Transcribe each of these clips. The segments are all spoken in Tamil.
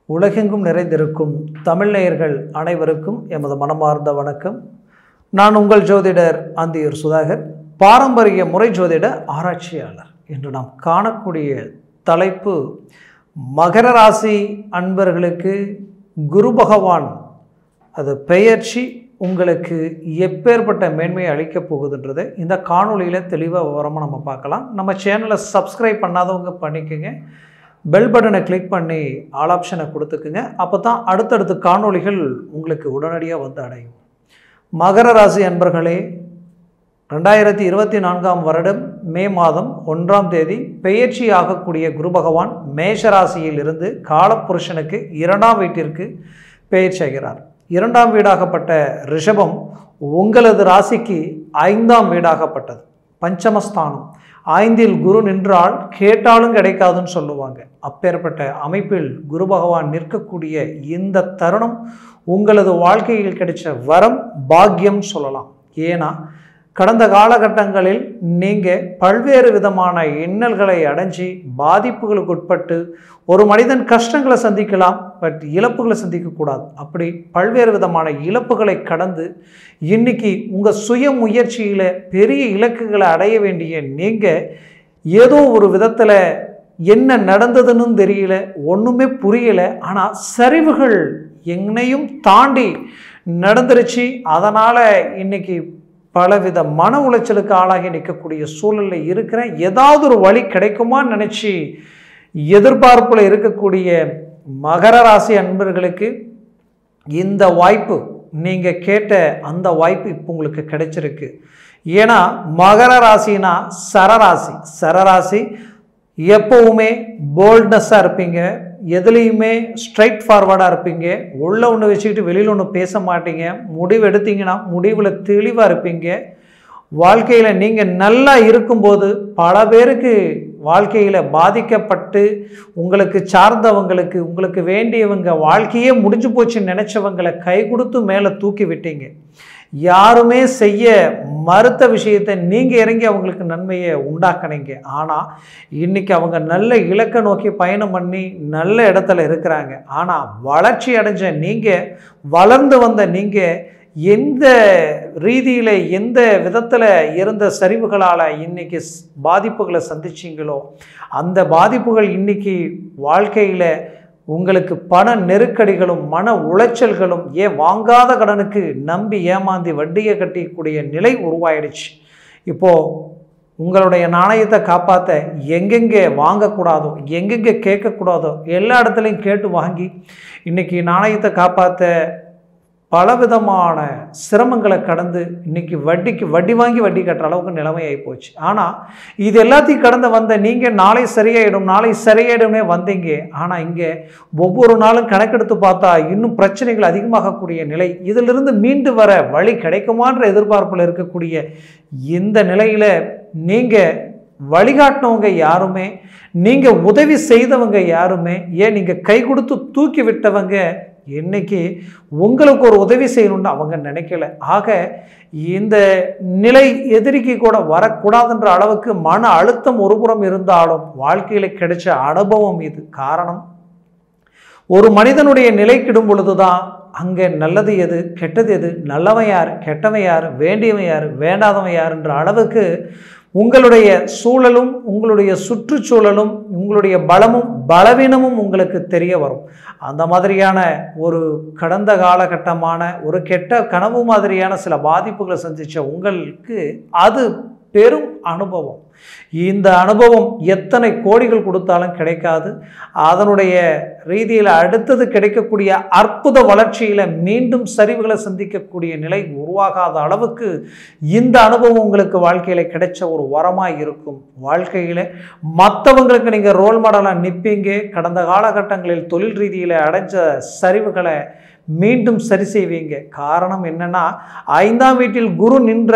உலகெங்கும் நிறைந்திருக்கும் தமிழ் நேயர்கள் அனைவருக்கும் எமது மனமார்ந்த வணக்கம். நான் உங்கள் ஜோதிடர் அந்தியூர் சுதாகர், பாரம்பரிய முறை ஜோதிட ஆராய்ச்சியாளர். இன்று நாம் காணக்கூடிய தலைப்பு, மகர ராசி அன்பர்களுக்கு குரு பகவான் அது பெயர்ச்சி உங்களுக்கு எப்பேற்பட்ட மேன்மையை அளிக்கப் போகுதுன்றது இந்த காணொலியில் தெளிவாக விவரமாக நம்ம பார்க்கலாம். நம்ம சேனலை சப்ஸ்கிரைப் பண்ணாதவங்க பண்ணிக்கோங்க, பெல் பட்டனை கிளிக் பண்ணி ஆல் ஆப்ஷனை கொடுத்துக்குங்க. அப்போ தான் அடுத்தடுத்த காணொளிகள் உங்களுக்கு உடனடியாக வந்து அடையும். மகர ராசி அன்பர்களே, 2024 வருடம் மே மாதம் 1ஆம் தேதி பெயர்ச்சி ஆகக்கூடிய குரு பகவான் மேஷ ராசியில் இருந்து காலப்புருஷனுக்கு 2ஆம் வீட்டிற்கு பெயர்ச்சி ஆகிறார். 2ஆம் வீடாகப்பட்ட ரிஷபம் உங்களது ராசிக்கு 5ஆம் வீடாகப்பட்டது. பஞ்சமஸ்தானம் 5இல் குரு நின்றால் கேட்டாலும் கிடைக்காதுன்னு சொல்லுவாங்க. அப்பேற்பட்ட அமைப்பில் குரு பகவான் நிற்கக்கூடிய இந்த தருணம் உங்களது வாழ்க்கையில் கிடைச்ச வரம், பாக்கியம் சொல்லலாம். ஏன்னா கடந்த காலகட்டங்களில் நீங்கள் பல்வேறு விதமான இன்னல்களை அடைஞ்சி பாதிப்புகளுக்கு உட்பட்டு ஒரு மனிதன் கஷ்டங்களை சந்திக்கலாம், பட் இழப்புகளை சந்திக்கக்கூடாது. அப்படி பல்வேறு விதமான இழப்புகளை கடந்து இன்னைக்கு உங்கள் சுய முயற்சியில் பெரிய இலக்குகளை அடைய வேண்டிய நீங்கள் ஏதோ ஒரு விதத்தில் என்ன நடந்ததுன்னு தெரியல, ஒன்றுமே புரியலை. ஆனால் சரிவுகள் என்னையும் தாண்டி நடந்துருச்சு. அதனால் இன்னைக்கு பலவித மன உளைச்சலுக்கு ஆளாகி நிற்கக்கூடிய சூழலில் இருக்கிறேன். ஏதாவது ஒரு வழி கிடைக்குமான்னு நினச்சி எதிர்பார்ப்பில் இருக்கக்கூடிய மகர ராசி அன்பர்களுக்கு இந்த வாய்ப்பு, நீங்கள் கேட்ட அந்த வாய்ப்பு இப்போ உங்களுக்கு கிடைச்சிருக்கு. ஏன்னா மகர ராசினா சரராசி. சரராசி எப்போவுமே போல்ட்னஸாக இருப்பீங்க, எதுலேயுமே ஸ்ட்ரைட் ஃபார்வர்டாக இருப்பீங்க, உள்ள ஒன்று வச்சுக்கிட்டு வெளியில் ஒன்று பேச மாட்டீங்க. முடிவு எடுத்தீங்கன்னா முடிவில் தெளிவாக இருப்பீங்க. வாழ்க்கையில் நீங்கள் நல்லா இருக்கும்போது பல பேருக்கு வாழ்க்கையில் பாதிக்கப்பட்டு உங்களுக்கு சார்ந்தவங்களுக்கு, உங்களுக்கு வேண்டியவங்க வாழ்க்கையே முடிஞ்சு போச்சுன்னு நினச்சவங்களை கை கொடுத்து மேலே தூக்கி விட்டீங்க. யாருமே செய்ய மறுத்த விஷயத்தை நீங்கள் இறங்கி அவங்களுக்கு நன்மையை உண்டாக்குனீங்க. ஆனால் இன்றைக்கி அவங்க நல்ல இலக்கை நோக்கி பயணம் பண்ணி நல்ல இடத்துல இருக்கிறாங்க. ஆனால் வளர்ச்சி அடைஞ்ச நீங்கள், வளர்ந்து வந்த நீங்கள் எந்த ரீதியில் எந்த விதத்தில் இருந்த சரிவுகளால் இன்றைக்கி பாதிப்புகளை சந்திச்சிங்களோ அந்த பாதிப்புகள் இன்றைக்கி வாழ்க்கையில் உங்களுக்கு பண நெருக்கடிகளும் மன உளைச்சல்களும், ஏன் வாங்காத கடனுக்கு நம்பி ஏமாந்தி வட்டியை கட்டிக்கூடிய நிலை உருவாயிடுச்சு. இப்போது உங்களுடைய நாணயத்தை காப்பாற்ற எங்கெங்கே வாங்கக்கூடாதோ, எங்கெங்கே கேட்கக்கூடாதோ எல்லா இடத்துலையும் கேட்டு வாங்கி இன்றைக்கி நாணயத்தை காப்பாற்ற பலவிதமான சிரமங்களை கடந்து இன்றைக்கி வட்டி வாங்கி வட்டி கட்டுற அளவுக்கு நிலைமையாகி போச்சு. ஆனால் இது எல்லாத்தையும் கடந்து வந்த நீங்கள் நாளை சரியாயிடும்னே வந்தீங்க. ஆனால் இங்கே ஒவ்வொரு நாளும் கணக்கெடுத்து பார்த்தா இன்னும் பிரச்சனைகள் அதிகமாகக்கூடிய நிலை. இதிலிருந்து மீண்டு வர வழி கிடைக்குமான்ற எதிர்பார்ப்பில் இருக்கக்கூடிய இந்த நிலையில் நீங்கள் வழிகாட்டினவங்க யாருமே, நீங்கள் உதவி செய்தவங்க யாருமே, ஏன் நீங்கள் கை கொடுத்து தூக்கி விட்டவங்க இன்னைக்கு உங்களுக்கு ஒரு உதவி செய்யணும்னு அவங்க நினைக்கல. ஆக இந்த நிலை எதிரிக்கு கூட வரக்கூடாதுன்ற அளவுக்கு மன அழுத்தம் ஒருபுறம் இருந்தாலும் வாழ்க்கையில் கிடைச்ச அனுபவம் இது. காரணம், ஒரு மனிதனுடைய நிலை கிடும் பொழுதுதான் அங்கே நல்லது எது, கெட்டது எது, நல்லவன் யார், கெட்டவன் யார், வேண்டியவன் யார், வேண்டாதவன் யாருன்ற அளவுக்கு உங்களுடைய சூழலும் உங்களுடைய சுற்றுச்சூழலும் உங்களுடைய பலமும் பலவீனமும் உங்களுக்கு தெரிய வரும். அந்த மாதிரியான ஒரு கடந்த காலகட்டமான ஒரு கெட்ட கனவு மாதிரியான சில பாதிப்புகளை சந்தித்த உங்களுக்கு அது பெரும் அனுபவம். இந்த அனுபவம் எத்தனை கோடிகள் கொடுத்தாலும் கிடைக்காது. அதனுடைய ரீதியில் அடுத்தது கிடைக்கக்கூடிய அற்புத வளர்ச்சியில் மீண்டும் சரிவுகளை சந்திக்கக்கூடிய நிலை உருவாகாத அளவுக்கு இந்த அனுபவம் உங்களுக்கு வாழ்க்கையில் கிடைச்ச ஒரு வரமாக இருக்கும். வாழ்க்கையில் மற்றவங்களுக்கு நீங்கள் ரோல் மாடலாக நிற்பீங்க. கடந்த காலகட்டங்களில் தொழில் ரீதியில் அடைஞ்ச சரிவுகளை மீண்டும் சரி செய்வீங்க. காரணம் என்னன்னா, 5ஆம் வீட்டில் குரு நின்ற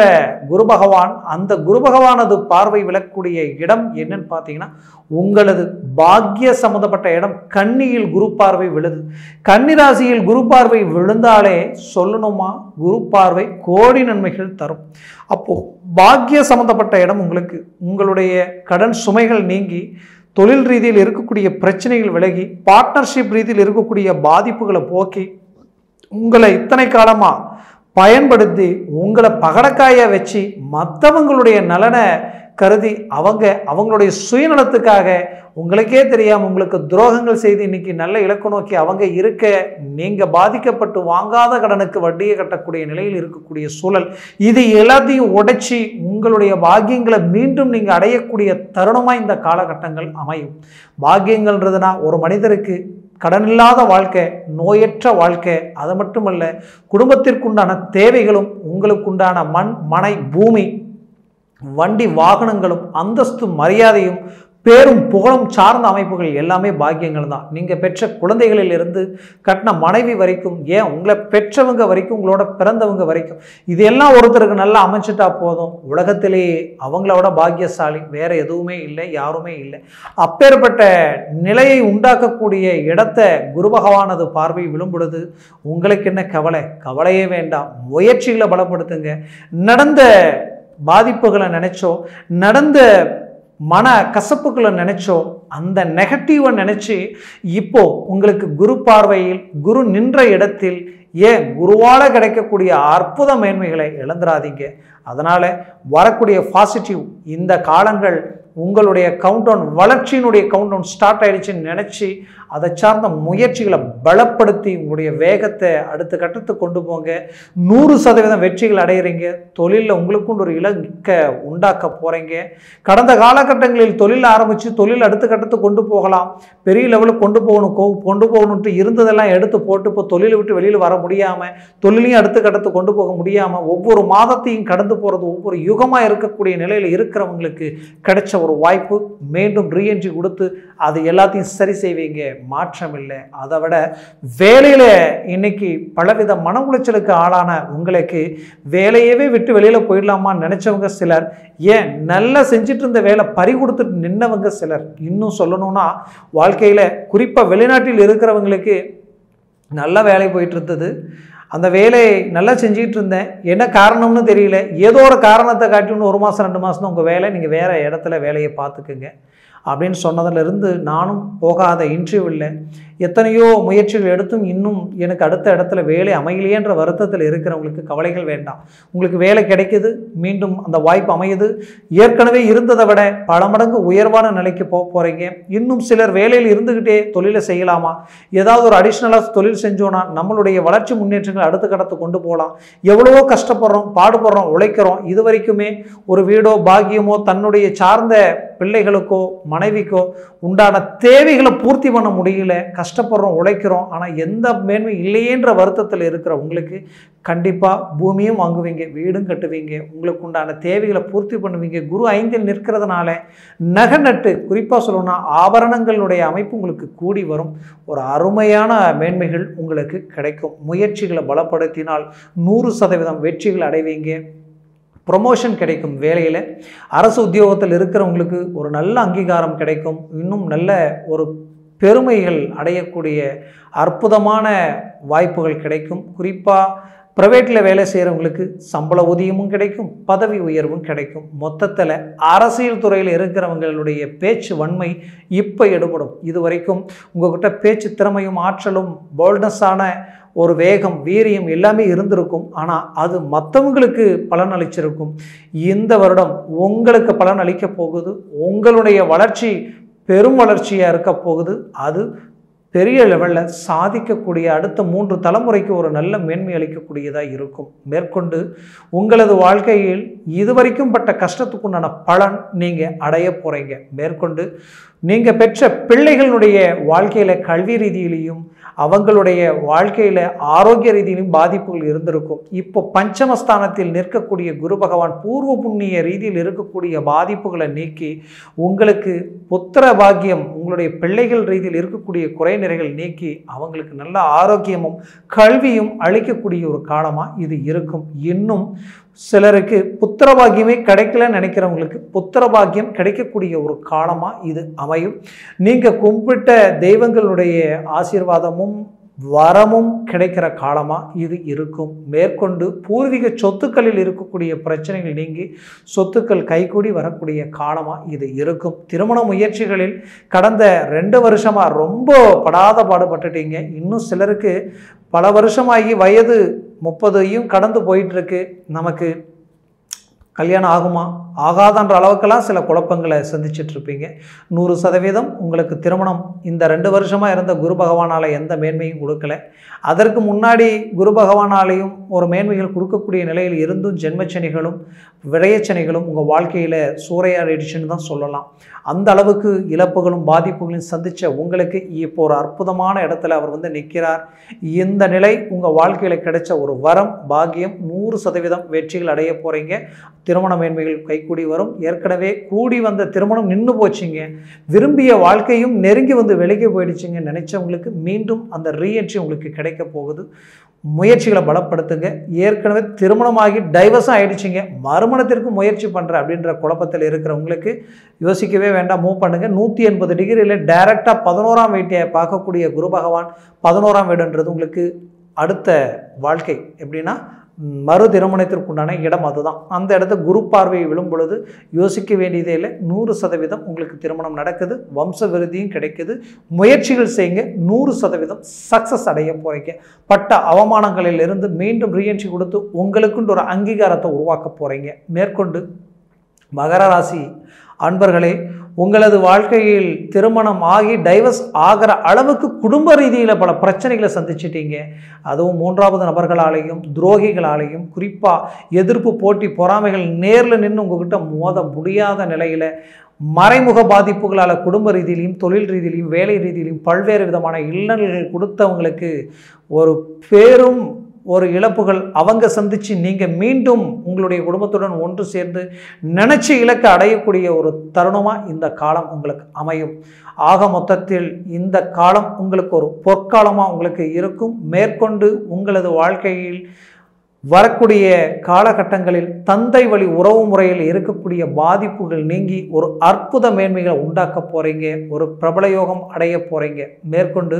குரு பகவான், அந்த குரு பகவானது பார்வை விளக்கக்கூடிய இடம் என்னன்னு பார்த்தீங்கன்னா உங்களது பாக்கிய சம்பந்தப்பட்ட இடம். கன்னியில் குரு பார்வை விழுது. கன்னி ராசியில் குரு பார்வை விழுந்தாலே சொல்லணுமா, குரு பார்வை கோடி நன்மைகள் தரும். அப்போ பாக்கிய சம்பந்தப்பட்ட இடம் உங்களுக்கு, உங்களுடைய கடன் சுமைகள் நீங்கி தொழில் ரீதியில் இருக்கக்கூடிய பிரச்சனைகள் விலகி பார்ட்னர்ஷிப் ரீதியில் இருக்கக்கூடிய பாதிப்புகளை போக்கி உங்களை இத்தனை காலமாக பயன்படுத்தி உங்களை பகடக்காயை வச்சு மற்றவங்களுடைய நலனை கருதி அவங்களுடைய சுயநலத்துக்காக உங்களுக்கே தெரியாமல் உங்களுக்கு துரோகங்கள் செய்து இன்னைக்கு நல்ல இலக்கு நோக்கி அவங்க இருக்க நீங்கள் பாதிக்கப்பட்டு வாங்காத கடனுக்கு வட்டியை கட்டக்கூடிய நிலையில் இருக்கக்கூடிய சூழல், இது எல்லாத்தையும் உடைச்சி உங்களுடைய பாக்கியங்களை மீண்டும் நீங்கள் அடையக்கூடிய தருணமாக இந்த காலகட்டங்கள் அமையும். பாக்கியங்கள்ன்றதுனா ஒரு மனிதருக்கு கடனில்லாத வாழ்க்கை, நோயற்ற வாழ்க்கை, அது மட்டுமல்ல குடும்பத்திற்குண்டான தேவைகளும் உங்களுக்குண்டான மண் மனை பூமி வண்டி வாகனங்களும் அந்தஸ்து மரியாதையும் பேரும் புகழும் சார்ந்த அமைப்புகள் எல்லாமே பாக்கியங்கள் தான். நீங்கள் பெற்ற குழந்தைகளில் இருந்து கட்டின மனைவி வரைக்கும், ஏன் உங்களை பெற்றவங்க வரைக்கும், உங்களோட பிறந்தவங்க வரைக்கும், இதெல்லாம் ஒருத்தருக்கு நல்லா அமைச்சிட்டா போதும். உலகத்திலேயே அவங்களோட பாக்கியசாலி வேற எதுவுமே இல்லை, யாருமே இல்லை. அப்பேற்பட்ட நிலையை உண்டாக்கக்கூடிய இடத்த குரு பகவானது பார்வை விழும் பொழுது உங்களுக்கு என்ன கவலை? கவலையே வேண்டாம். முயற்சிகளை பலப்படுத்துங்க. நடந்த பாதிப்புகளை நினைச்சோ, நடந்த மன கசப்புகளை நினைச்சோ, அந்த நெகட்டிவை நினைச்சு இப்போ உங்களுக்கு குரு பார்வையில் குரு நின்ற இடத்தில் ஏன் குருவால கிடைக்கக்கூடிய அற்புத மேன்மைகளை இழந்துடாதீங்க. அதனால வரக்கூடிய பாசிட்டிவ் இந்த காலங்கள் உங்களுடைய கவுண்டவுன் வளர்ச்சியினுடைய கவுண்டவுன் ஸ்டார்ட் ஆயிடுச்சுன்னு நினச்சி அதை சார்ந்த முயற்சிகளை பலப்படுத்தி உங்களுடைய வேகத்தை அடுத்த கட்டத்துக்கு கொண்டு போங்க. 100% வெற்றிகள் அடைகிறீங்க. தொழிலில் உங்களுக்குன்னு ஒரு இலக்கை உண்டாக்க போகிறீங்க. கடந்த காலகட்டங்களில் தொழில் ஆரம்பித்து தொழில் அடுத்த கட்டத்துக்கு கொண்டு போகலாம், பெரிய லெவலுக்கு கொண்டு போகணுன்ட்டு இருந்ததெல்லாம் எடுத்து போட்டு இப்போ தொழிலை விட்டு வெளியில் வர முடியாமல், தொழிலையும் அடுத்த கட்டத்துக்கு கொண்டு போக முடியாமல் ஒவ்வொரு மாதத்தையும் கடந்து போகிறது ஒவ்வொரு யுகமாக இருக்கக்கூடிய நிலையில் இருக்கிறவங்களுக்கு கிடைச்ச ஒரு வாய்ப்பு. மீண்டும் ரீஎன்ட்ரி கொடுத்து அது எல்லாத்தையும் சரி செய்வீங்க. மாற்றம் இல்லை. அதை விட வேலையில் இன்னைக்கு பலவித மன உளைச்சலுக்கு ஆளான உங்களுக்கு வேலையவே விட்டு வெளியில் போயிடலாமான்னு நினைச்சவங்க சிலர், ஏன் நல்லா செஞ்சுட்டு இருந்த வேலை பறி கொடுத்துட்டு நின்னவங்க சிலர். இன்னும் சொல்லணும்னா வாழ்க்கையில் குறிப்பாக வெளிநாட்டில் இருக்கிறவங்களுக்கு நல்ல வேலை போயிட்டு இருந்தது, அந்த வேலையை நல்லா செஞ்சுக்கிட்டு இருந்தேன், என்ன காரணம்னு தெரியல, ஏதோ ஒரு காரணத்தை காட்டின்னு 1 மாதம் 2 மாதம் உங்கள் வேலை, நீங்கள் வேறு இடத்துல வேலையை பார்த்துக்குங்க அப்படின்னு சொன்னதிலிருந்து நானும் போகாத இன்டர்வியூ இல்லை. எத்தனையோ முயற்சிகள் எடுத்தும் இன்னும் எனக்கு அடுத்த இடத்துல வேலை அமையலையேன்ற வருத்தத்தில் இருக்கிறவங்களுக்கு கவலைகள் வேண்டாம். உங்களுக்கு வேலை கிடைக்குது, மீண்டும் அந்த வாய்ப்பு அமையுது. ஏற்கனவே இருந்ததை விட பல மடங்கு உயர்வான நிலைக்கு போக போகிறீங்க. இன்னும் சிலர் வேலையில் இருந்துக்கிட்டே தொழிலை செய்யலாமா, ஏதாவது ஒரு அடிஷ்னலாக தொழில் செஞ்சோன்னா நம்மளுடைய வளர்ச்சி முன்னேற்றங்கள் அடுத்த கடத்தை கொண்டு போகலாம். எவ்வளவோ கஷ்டப்படுறோம், பாடுபடுறோம், உழைக்கிறோம், இது வரைக்குமே ஒரு வீடோ பாக்கியமோ தன்னுடைய சார்ந்த பிள்ளைகளுக்கோ மனைவிக்கோ உண்டான தேவைகளை பூர்த்தி பண்ண முடியல, கஷ்டப்படுறோம், உழைக்கிறோம், ஆனால் எந்த மேன்மை இல்லையேன்ற வருத்தத்தில் இருக்கிற உங்களுக்கு கண்டிப்பாக பூமியும் வாங்குவீங்க, வீடும் கட்டுவீங்க, உங்களுக்கு உண்டான தேவைகளை பூர்த்தி பண்ணுவீங்க. குரு 5இல் நிற்கிறதுனால நகை நட்டு, குறிப்பாக சொல்லணும்னா ஆபரணங்களுடைய அமைப்பு உங்களுக்கு கூடி வரும். ஒரு அருமையான மேன்மைகள் உங்களுக்கு கிடைக்கும். முயற்சிகளை பலப்படுத்தினால் 100% வெற்றிகள் அடைவீங்க. ப்ரொமோஷன் கிடைக்கும். வேலையில் அரசு உத்தியோகத்தில் இருக்கிறவங்களுக்கு ஒரு நல்ல அங்கீகாரம் கிடைக்கும். இன்னும் நல்ல ஒரு பெருமைகள் அடையக்கூடிய அற்புதமான வாய்ப்புகள் கிடைக்கும். குறிப்பாக ப்ரைவேட்டில் வேலை செய்கிறவங்களுக்கு சம்பள ஊதியமும் கிடைக்கும், பதவி உயர்வும் கிடைக்கும். மொத்தத்தில் அரசியல் துறையில் இருக்கிறவங்களுடைய பேச்சு வன்மை இப்போ எடுபடும். இது வரைக்கும் உங்கள்கிட்ட பேச்சு திறமையும் ஆற்றலும் போல்ட்னஸான ஒரு வேகம் வீரியம் எல்லாமே இருந்திருக்கும், ஆனால் அது மற்றவங்களுக்கு பலன் அளிச்சிருக்கும். இந்த வருடம் உங்களுக்கு பலன் அளிக்க போகுது. உங்களுடைய வளர்ச்சி பெரும் வளர்ச்சியாக இருக்க போகுது. அது பெரிய லெவலில் சாதிக்கக்கூடிய அடுத்த 3 தலைமுறைக்கு ஒரு நல்ல மேன்மை அளிக்கக்கூடியதாக இருக்கும். மேற்கொண்டு உங்களது வாழ்க்கையில் இதுவரைக்கும் பட்ட கஷ்டத்துக்குண்டான பலன் நீங்கள் அடைய போகிறீங்க. மேற்கொண்டு நீங்கள் பெற்ற பிள்ளைகளுடைய வாழ்க்கையில் கல்வி ரீதியிலையும் அவங்களுடைய வாழ்க்கையில் ஆரோக்கிய ரீதியிலும் பாதிப்புகள் இருந்திருக்கும். இப்போ பஞ்சமஸ்தானத்தில் நிற்கக்கூடிய குரு பகவான் பூர்வ புண்ணிய ரீதியில் இருக்கக்கூடிய பாதிப்புகளை நீக்கி உங்களுக்கு புத்திர பாக்கியம், உங்களுடைய பிள்ளைகள் ரீதியில் இருக்கக்கூடிய குறை நிறைகள் நீக்கி அவங்களுக்கு நல்ல ஆரோக்கியமும் கல்வியும் அளிக்கக்கூடிய ஒரு காலமாக இது இருக்கும். இன்னும் சிலருக்கு புத்திர பாக்கியமே கிடைக்கலன்னு நினைக்கிறவங்களுக்கு புத்திர பாக்கியம் கிடைக்கக்கூடிய ஒரு காலமாக இது அமையும். நீங்கள் கும்பிட்ட தெய்வங்களுடைய ஆசீர்வாதமும் வரமும் கிடைக்கிற காலமாக இது இருக்கும். மேற்கொண்டு பூர்வீக சொத்துக்களில் இருக்கக்கூடிய பிரச்சனைகள் நீங்கி சொத்துக்கள் கைகூடி வரக்கூடிய காலமாக இது இருக்கும். திருமண முயற்சிகளில் கடந்த 2 வருஷமாக ரொம்ப படாத பாடுபட்டுட்டீங்க. இன்னும் சிலருக்கு பல வருஷமாகி வயது 30ஐயும் கடந்து போயிட்டுருக்கு. நமக்கு கல்யாணம் ஆகுமா ஆகாதன்ற அளவுக்கெல்லாம் சில குழப்பங்களை சந்திச்சிட்ருப்பீங்க. 100% உங்களுக்கு திருமணம் இந்த 2 வருஷமாக இருந்த குரு பகவானால் எந்த மேன்மையும் கொடுக்கல. அதற்கு முன்னாடி குரு பகவானாலையும் ஒரு மேன்மைகள் கொடுக்கக்கூடிய நிலையில் இருந்தும் ஜென்மச்சனிகளும் விரயச்சனிகளும் உங்கள் வாழ்க்கையில் சூறையாடிடுச்சுன்னு தான் சொல்லலாம். அந்த அளவுக்கு இழப்புகளும் பாதிப்புகளையும் சந்தித்த உங்களுக்கு இப்போ ஒரு அற்புதமான இடத்துல அவர் நிற்கிறார். இந்த நிலை உங்கள் வாழ்க்கையில் கிடைச்ச ஒரு வரம், பாக்கியம். 100% வெற்றிகள் அடைய போகிறீங்க. திருமண மேன்மைகள் கைக்கூடி வரும். ஏற்கனவே கூடி வந்த திருமணம் நின்று போச்சுங்க. விரும்பிய வாழ்க்கையும் நெருங்கி விலகி போயிடுச்சுங்க. நினைச்சவங்களுக்கு மீண்டும் அந்த ரீஎன்ட்ரி உங்களுக்கு கிடைக்க போகுது. முயற்சிகளை பலப்படுத்துங்க. ஏற்கனவே திருமணமாகி டைவர்ஸும் ஆகிடுச்சிங்க, மறுமணத்திற்கு முயற்சி பண்ணுற அப்படின்ற குழப்பத்தில் இருக்கிறவங்களுக்கு யோசிக்கவே வேண்டாம், மூவ் பண்ணுங்கள். 180 டிகிரியில் டைரெக்டாக 11ஆம் வீட்டை பார்க்கக்கூடிய குரு பகவான் 11ஆம் வீடுன்றது உங்களுக்கு அடுத்த வாழ்க்கை எப்படின்னா மறு திருமணத்திற்குண்டான இடம் அதுதான். அந்த இடத்த குரு பார்வை விழும் பொழுது யோசிக்க வேண்டியதே இல்லை. 100% உங்களுக்கு திருமணம் நடக்குது. வம்ச விருதியும் கிடைக்குது. முயற்சிகள் செய்யுங்க. 100% சக்ஸஸ் அடைய போகிறீங்க. பட்ட அவமானங்களில் இருந்து மீண்டும் ரீஎன்ட்ரி கொடுத்து உங்களுக்குன்ற ஒரு அங்கீகாரத்தை உருவாக்க போகிறீங்க. மேற்கொண்டு மகர ராசி அன்பர்களே, உங்களது வாழ்க்கையில் திருமணம் ஆகி டைவர்ஸ் ஆகிற அளவுக்கு குடும்ப ரீதியில் பல பிரச்சனைகளை சந்திச்சிட்டீங்க. அதுவும் 3வது நபர்களாலேயும் துரோகிகளாலேயும் குறிப்பாக எதிர்ப்பு போட்டி பொறாமைகள் நேரில் நின்று உங்ககிட்ட மோத முடியாத நிலையில் மறைமுக பாதிப்புகளால் குடும்ப ரீதியிலையும் தொழில் ரீதியிலையும் வேலை ரீதியிலையும் பல்வேறு விதமான இல்லங்கள் கொடுத்தவங்களுக்கு ஒரு பேரும் ஒரு இழப்புகள் அவங்க சந்தித்து நீங்கள் மீண்டும் உங்களுடைய குடும்பத்துடன் ஒன்று சேர்ந்து நினச்சி இலக்கை அடையக்கூடிய ஒரு தருணமாக இந்த காலம் உங்களுக்கு அமையும். ஆக மொத்தத்தில் இந்த காலம் உங்களுக்கு ஒரு பொற்காலமாக உங்களுக்கு இருக்கும். மேற்கொண்டு உங்களது வாழ்க்கையில் வரக்கூடிய காலகட்டங்களில் தந்தை வழி உறவு முறையில் இருக்கக்கூடிய பாதிப்புகள் நீங்கி ஒரு அற்புத மேன்மைகளை உண்டாக்க போகிறீங்க. ஒரு பிரபல யோகம் அடைய போகிறீங்க. மேற்கொண்டு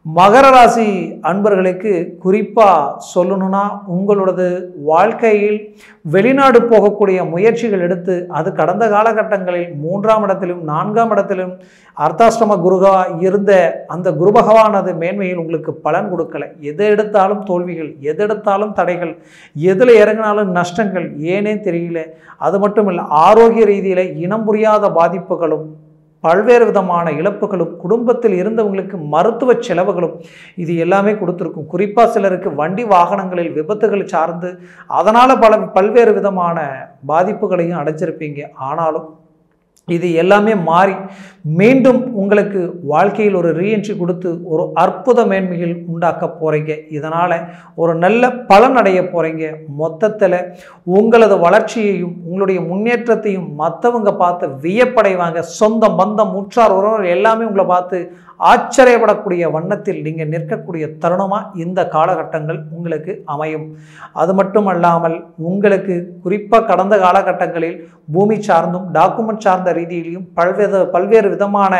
மகர ராசி அன்பர்களுக்கு குறிப்பாக சொல்லணும்னா, உங்களோடது வாழ்க்கையில் வெளிநாடு போகக்கூடிய முயற்சிகள் எடுத்து அது கடந்த காலகட்டங்களில் 3ஆம் இடத்திலும் 4ஆம் இடத்திலும் அர்த்தாஷ்டம குருகா இருந்த அந்த குரு பகவானது மேன்மையில் உங்களுக்கு பலன் கொடுக்கலை. எதை எடுத்தாலும் தோல்விகள், எது எடுத்தாலும் தடைகள், எதில் இறங்கினாலும் நஷ்டங்கள், ஏனே தெரியல. அது மட்டும் இல்லை, ஆரோக்கிய ரீதியில் இனம் புரியாத பாதிப்புகளும் பல்வேறு விதமான இழப்புகளும் குடும்பத்தில் இருந்தவங்களுக்கு மருத்துவ செலவுகளும் இது எல்லாமே கொடுத்துருக்கும். குறிப்பாக சிலருக்கு வண்டி வாகனங்களில் விபத்துகள் சார்ந்து அதனால் பல்வேறு விதமான பாதிப்புகளையும் அடைஞ்சிருப்பீங்க. ஆனாலும் இது எல்லாமே மாறி மீண்டும் உங்களுக்கு வாழ்க்கையில் ஒரு ரீஎன்ட்ரி கொடுத்து ஒரு அற்புத மேன்மைகள் உண்டாக்க போகிறீங்க. இதனால் ஒரு நல்ல பலன் அடைய போகிறீங்க. மொத்தத்தில் உங்களது வளர்ச்சியையும் உங்களுடைய முன்னேற்றத்தையும் மற்றவங்க பார்த்து வியப்படைவாங்க. சொந்தம் பந்தம் உற்றார் உறவினர் எல்லாமே உங்களை பார்த்து ஆச்சரியப்படக்கூடிய வண்ணத்தில் நீங்கள் நிற்கக்கூடிய தருணமாக இந்த காலகட்டங்கள் உங்களுக்கு அமையும். அது மட்டும் அல்லாமல் உங்களுக்கு குறிப்பாக கடந்த காலகட்டங்களில் பூமி சார்ந்தும் டாக்குமெண்ட் சார்ந்த ரீதியிலையும் பல்வேறு விதமான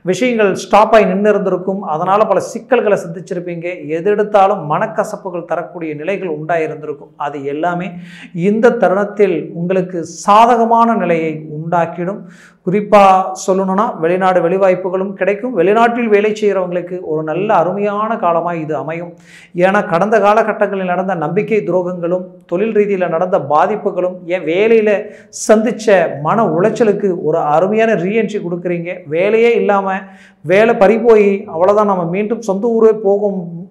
விஷயங்கள் ஸ்டாப் ஆகி நின்று இருந்திருக்கும். அதனால் பல சிக்கல்களை சந்திச்சிருப்பீங்க. எது எடுத்தாலும் மனக்கசப்புகள் தரக்கூடிய நிலைகள் உண்டாயிருந்திருக்கும். அது எல்லாமே இந்த தருணத்தில் உங்களுக்கு சாதகமான நிலையை உண்டாக்கிடும். குறிப்பாக சொல்லணும்னா வெளிநாடு வெளிவாய்ப்புகளும் கிடைக்கும். வெளிநாட்டில் வேலை செய்கிறவங்களுக்கு ஒரு நல்ல அருமையான காலமாக இது அமையும். ஏன்னா கடந்த காலகட்டங்களில் நடந்த நம்பிக்கை துரோகங்களும் தொழில் ரீதியில் நடந்த பாதிப்புகளும் ஏன் வேலையில் சந்தித்த மன உளைச்சலுக்கு ஒரு அருமையான ரீஎன்ட்ரி கொடுக்குறீங்க. வேலையே இல்லாமல் வேலை பறிபோய் அவ்வளோதான், நம்ம மீண்டும் சொந்த ஊரே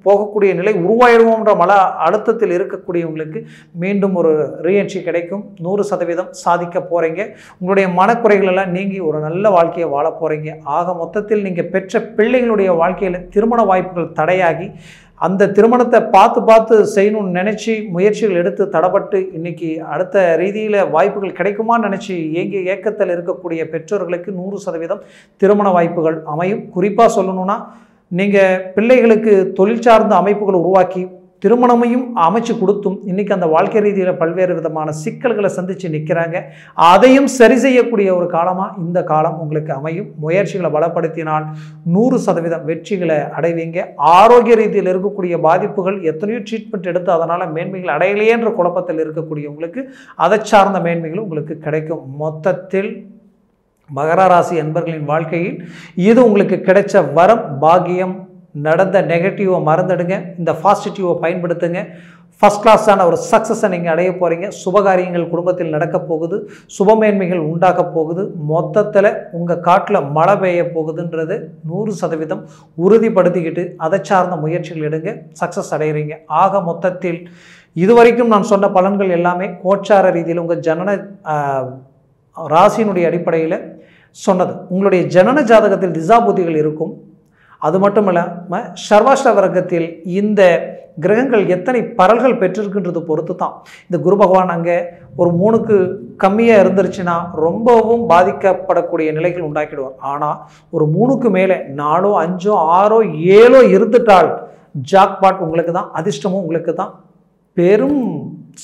போகக்கூடிய நிலை உருவாயிடுவோம்ன்ற மன அழுத்தத்தில் இருக்கக்கூடியவங்களுக்கு மீண்டும் ஒரு ரீஎன்ட்ரி கிடைக்கும். 100% சாதிக்க போகிறீங்க. உங்களுடைய மனக்குறைகள் எல்லாம் நீங்கி ஒரு நல்ல வாழ்க்கையை வாழ போகிறீங்க. ஆக மொத்தத்தில் நீங்கள் பெற்ற பிள்ளைகளுடைய வாழ்க்கையில் திருமண வாய்ப்புகள் தடையாகி அந்த திருமணத்தை பார்த்து செய்யணும்னு நினச்சி முயற்சிகள் எடுத்து தடப்பட்டு இன்றைக்கி அடுத்த ரீதியில் வாய்ப்புகள் கிடைக்குமான்னு நினச்சி ஏக்கத்தில் இருக்கக்கூடிய பெற்றோர்களுக்கு 100% திருமண வாய்ப்புகள் அமையும். குறிப்பாக சொல்லணும்னா, நீங்கள் பிள்ளைகளுக்கு தொழில் சார்ந்த அமைப்புகள் உருவாக்கி திருமணமையும் அமைச்சு கொடுத்தும் இன்றைக்கி அந்த வாழ்க்கை ரீதியில் பல்வேறு விதமான சிக்கல்களை சந்தித்து நிற்கிறாங்க. அதையும் சரி செய்யக்கூடிய ஒரு காலமாக இந்த காலம் உங்களுக்கு அமையும். முயற்சிகளை பலப்படுத்தினால் 100% வெற்றிகளை அடைவீங்க. ஆரோக்கிய ரீதியில் இருக்கக்கூடிய பாதிப்புகள் எத்தனையோ ட்ரீட்மெண்ட் எடுத்து அதனால் மேன்மைகள் அடையலையேன்ற குழப்பத்தில் இருக்கக்கூடியவங்களுக்கு அதை சார்ந்த மேன்மைகள் உங்களுக்கு கிடைக்கும். மொத்தத்தில் மகர ராசி அன்பர்களின் வாழ்க்கையில் இது உங்களுக்கு கிடைச்ச வரம், பாக்கியம். நடந்த நெகட்டிவை மறந்துடுங்க, இந்த பாசிட்டிவை பயன்படுத்துங்க. ஃபஸ்ட் கிளாஸான ஒரு சக்ஸஸை நீங்கள் அடைய போகிறீங்க. சுபகாரியங்கள் குடும்பத்தில் நடக்க போகுது, சுபமேன்மைகள் உண்டாக போகுது. மொத்தத்தில் உங்கள் காட்டில் மழை பெய்ய போகுதுன்றது 100% உறுதிப்படுத்திக்கிட்டு அதை சார்ந்த முயற்சிகள் எடுங்க, சக்ஸஸ் அடைகிறீங்க. ஆக மொத்தத்தில் இதுவரைக்கும் நான் சொன்ன பலன்கள் எல்லாமே கோச்சார ரீதியில் உங்கள் ஜனன ராசியினுடைய அடிப்படையில் சொன்னது. உங்களுடைய ஜனன ஜாதகத்தில் திசாபுத்திகள் இருக்கும். அது மட்டும் இல்லாமல் சர்வாஷ்ட வர்க்கத்தில் இந்த கிரகங்கள் எத்தனை பரல்கள் பெற்றிருக்குன்றது பொறுத்து தான். இந்த குரு பகவான் அங்கே ஒரு 3க்கு கம்மியாக இருந்துருச்சுன்னா ரொம்பவும் பாதிக்கப்படக்கூடிய நிலைகள் உண்டாக்கிடுவார். ஆனால் ஒரு 3க்கு மேலே 4, 5, 6, 7 இருந்துட்டால் ஜாக்பாட் உங்களுக்கு தான், அதிர்ஷ்டமும் உங்களுக்கு தான், பெரும்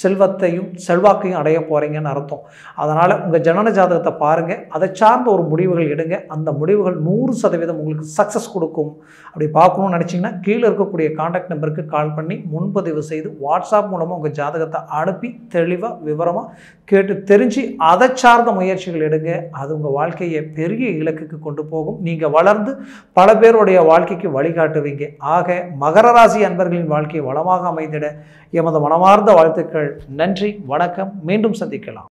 செல்வத்தையும் செல்வாக்கையும் அடைய போகிறீங்கன்னு அர்த்தம். அதனால் உங்கள் ஜனன ஜாதகத்தை பாருங்கள், அதை சார்ந்த ஒரு முடிவுகள் எடுங்க. அந்த முடிவுகள் 100% உங்களுக்கு சக்ஸஸ் கொடுக்கும். அப்படி பார்க்கணும்னு நினச்சிங்கன்னா கீழே இருக்கக்கூடிய கான்டாக்ட் நம்பருக்கு கால் பண்ணி முன்பதிவு செய்து வாட்ஸ்அப் மூலமாக உங்கள் ஜாதகத்தை அனுப்பி தெளிவாக விவரமாக கேட்டு தெரிஞ்சு அதை சார்ந்த முயற்சிகள் எடுங்க. அது உங்கள் வாழ்க்கையை பெரிய இலக்குக்கு கொண்டு போகும். நீங்கள் வளர்ந்து பல பேருடைய வாழ்க்கைக்கு வழிகாட்டுவீங்க. ஆக மகர ராசி அன்பர்களின் வாழ்க்கை வளமாக அமைந்திட எமது மனமார்ந்த வாழ்த்துக்கள். நன்றி, வணக்கம். மீண்டும் சந்திக்கலாம்.